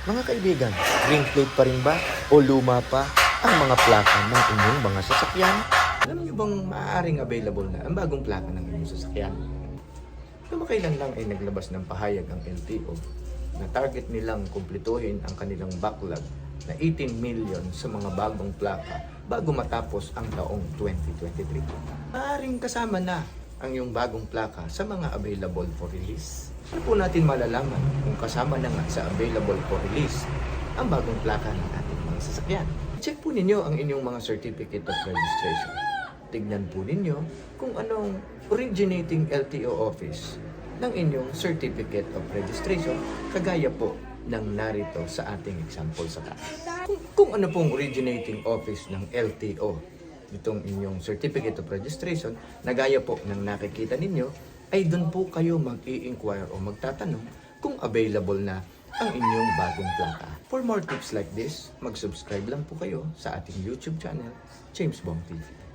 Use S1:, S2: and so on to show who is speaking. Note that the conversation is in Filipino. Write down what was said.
S1: Mga kaibigan, green plate pa rin ba o luma pa ang mga plaka ng inyong mga sasakyan? Alam niyo bang maaaring available na ang bagong plaka ng inyong sasakyan? Kamakailan lang ay naglabas ng pahayag ang LTO na target nilang kumpletuhin ang kanilang backlog na 18 million sa mga bagong plaka bago matapos ang taong 2023. Maaaring kasama na ang iyong bagong plaka sa mga available for release. Ano po natin malalaman kung kasama na nga sa available for release ang bagong plaka ng ating mga sasakyan? Check po ninyo ang inyong mga certificate of registration. Tignan po ninyo kung anong originating LTO office ng inyong certificate of registration kagaya po ng narito sa ating example sa taas. Kung ano pong originating office ng LTO itong inyong certificate of registration na gaya po ng nakikita ninyo, ay doon po kayo mag-i-inquire o magtatanong kung available na ang inyong bagong plaka. For more tips like this, mag-subscribe lang po kayo sa ating YouTube channel, James Bong TV.